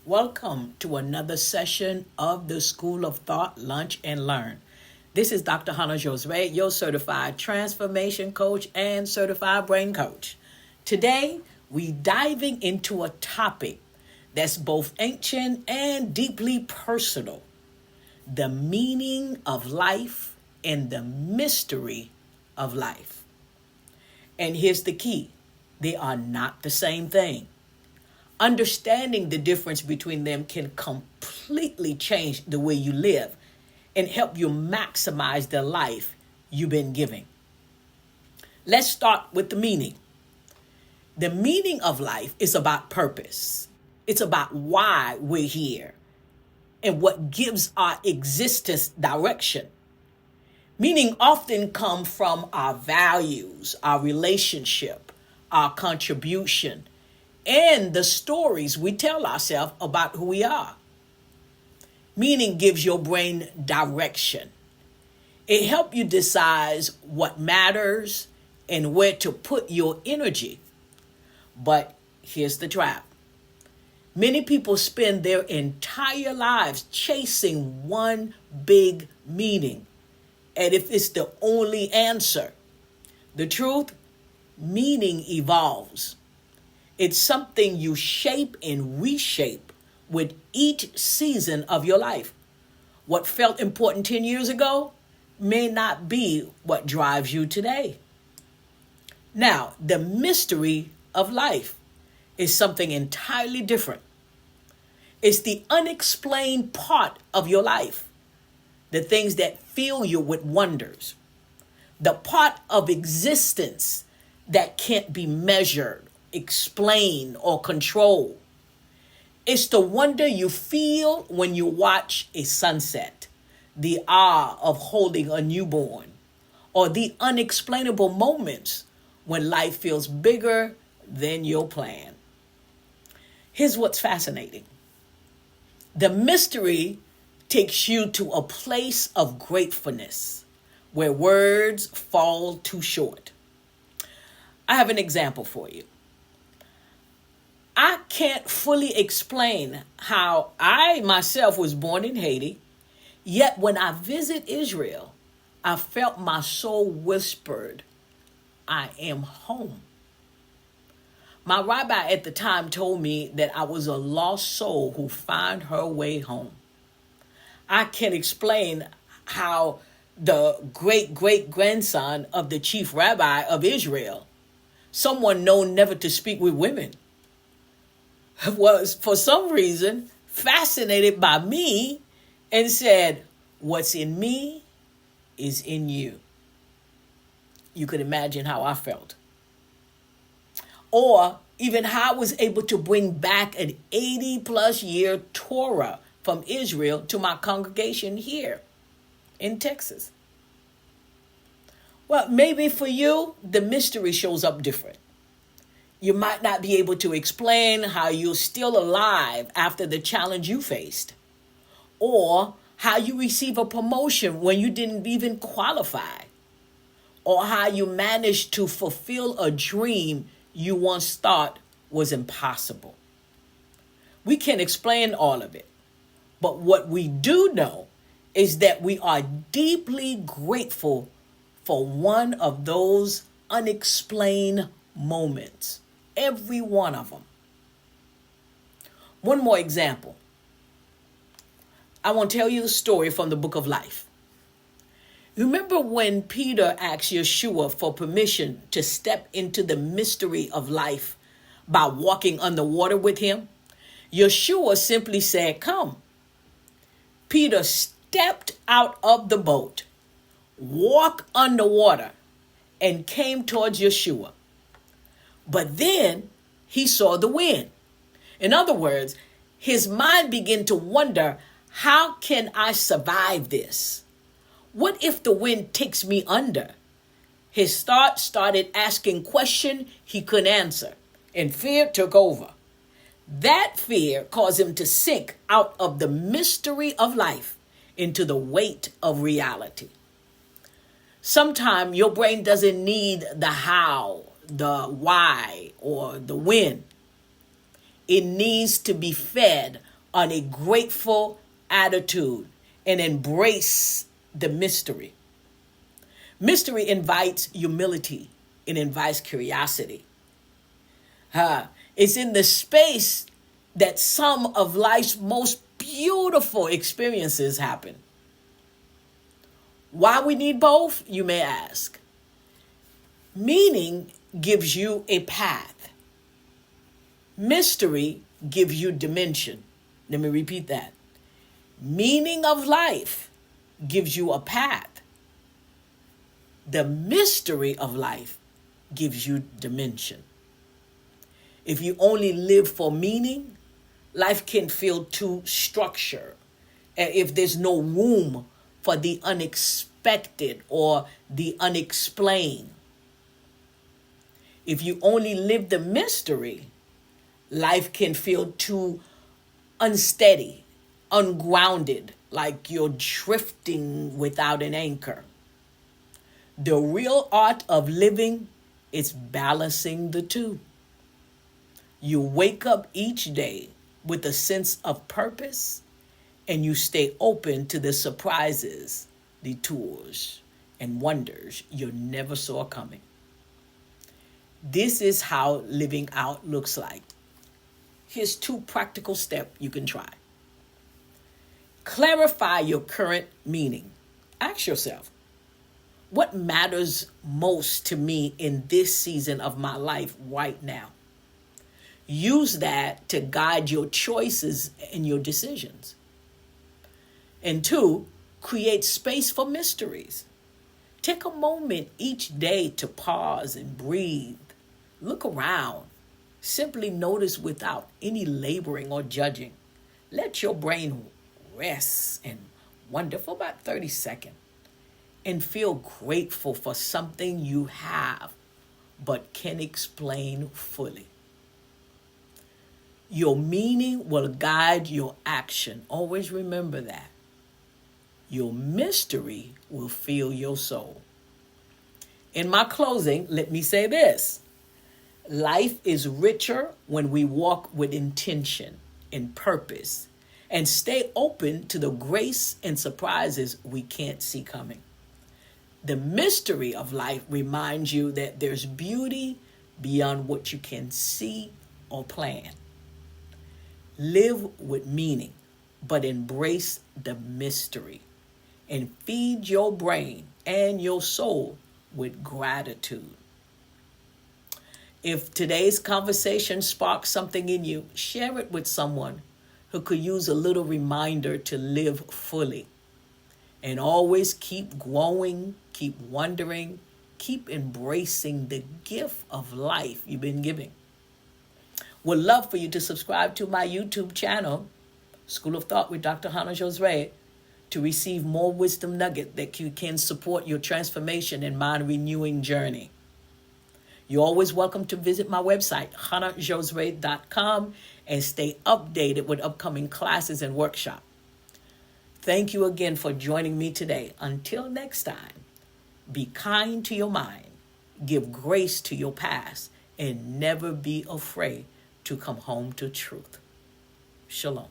Welcome to another session of the School of Thought, Lunch and Learn. This is Dr. Khannah Josué, your certified transformation coach and certified brain coach. Today, we diving into a topic that's both ancient and deeply personal: the meaning of life and the mystery of life. And here's the key: they are not the same thing. Understanding the difference between them can completely change the way you live and help you maximize the life you've been giving. Let's start with the meaning. The meaning of life is about purpose. It's about why we're here and what gives our existence direction. Meaning often comes from our values, our relationship, our contribution, and the stories we tell ourselves about who we are. Meaning gives your brain direction. It helps you decide what matters and where to put your energy. But here's the trap. Many people spend their entire lives chasing one big meaning. And if it's the only answer, the truth, meaning evolves. It's something you shape and reshape with each season of your life. What felt important 10 years ago may not be what drives you today. Now, the mystery of life is something entirely different. It's the unexplained part of your life, the things that fill you with wonders, the part of existence that can't be measured, explained, or controlled. It's the wonder you feel when you watch a sunset, the awe of holding a newborn, or the unexplainable moments when life feels bigger than your plan. Here's what's fascinating. The mystery takes you to a place of gratefulness where words fall too short. I have an example for you. I can't fully explain how I myself was born in Haiti, yet when I visit Israel, I felt my soul whispered, I am home. My rabbi at the time told me that I was a lost soul who found her way home. I can't explain how the great-great-grandson of the chief rabbi of Israel, someone known never to speak with women, was for some reason fascinated by me and said, what's in me is in you. You could imagine how I felt. Or even how I was able to bring back an 80-plus year Torah from Israel to my congregation here in Texas. Well, maybe for you, the mystery shows up different. You might not be able to explain how you're still alive after the challenge you faced, or how you receive a promotion when you didn't even qualify, or how you managed to fulfill a dream you once thought was impossible. We can't explain all of it, but what we do know is that we are deeply grateful for one of those unexplained moments. Every one of them. One more example. I want to tell you the story from the book of life. Remember when Peter asked Yeshua for permission to step into the mystery of life by walking underwater with him? Yeshua simply said, come. Peter stepped out of the boat, walked underwater, and came towards Yeshua. But then he saw the wind. In other words, his mind began to wonder, how can I survive this? What if the wind takes me under? His thoughts started asking questions he couldn't answer, and fear took over. That fear caused him to sink out of the mystery of life into the weight of reality. Sometimes your brain doesn't need the how, the why, or the when. It needs to be fed on a grateful attitude and embrace the mystery. Mystery invites humility. It invites curiosity. It's in the space that some of life's most beautiful experiences happen. Why we need both, you may ask. Meaning gives you a path. Mystery gives you dimension. Let me repeat that. Meaning of life gives you a path. The mystery of life gives you dimension. If you only live for meaning, life can feel too structured. If there's no room for the unexpected or the unexplained. If you only live the mystery, life can feel too unsteady, ungrounded, like you're drifting without an anchor. The real art of living is balancing the two. You wake up each day with a sense of purpose, and you stay open to the surprises, detours, and wonders you never saw coming. This is how living out looks like. Here's 2 practical steps you can try. Clarify your current meaning. Ask yourself, what matters most to me in this season of my life right now? Use that to guide your choices and your decisions. And 2, create space for mysteries. Take a moment each day to pause and breathe. Look around. Simply notice without any laboring or judging. Let your brain rest and wonder for about 30 seconds. And feel grateful for something you have but can't explain fully. Your meaning will guide your action. Always remember that. Your mystery will fill your soul. In my closing, let me say this. Life is richer when we walk with intention and purpose and stay open to the grace and surprises we can't see coming. The mystery of life reminds you that there's beauty beyond what you can see or plan. Live with meaning, but embrace the mystery and feed your brain and your soul with gratitude. If today's conversation sparks something in you, share it with someone who could use a little reminder to live fully. And always keep growing, keep wondering, keep embracing the gift of life you've been given. Would love for you to subscribe to my YouTube channel, School of Thought with Dr. Khannah Josué, to receive more wisdom nugget that you can support your transformation and mind-renewing journey. You're always welcome to visit my website, KhannahJosué.com, and stay updated with upcoming classes and workshops. Thank you again for joining me today. Until next time, be kind to your mind, give grace to your past, and never be afraid to come home to truth. Shalom.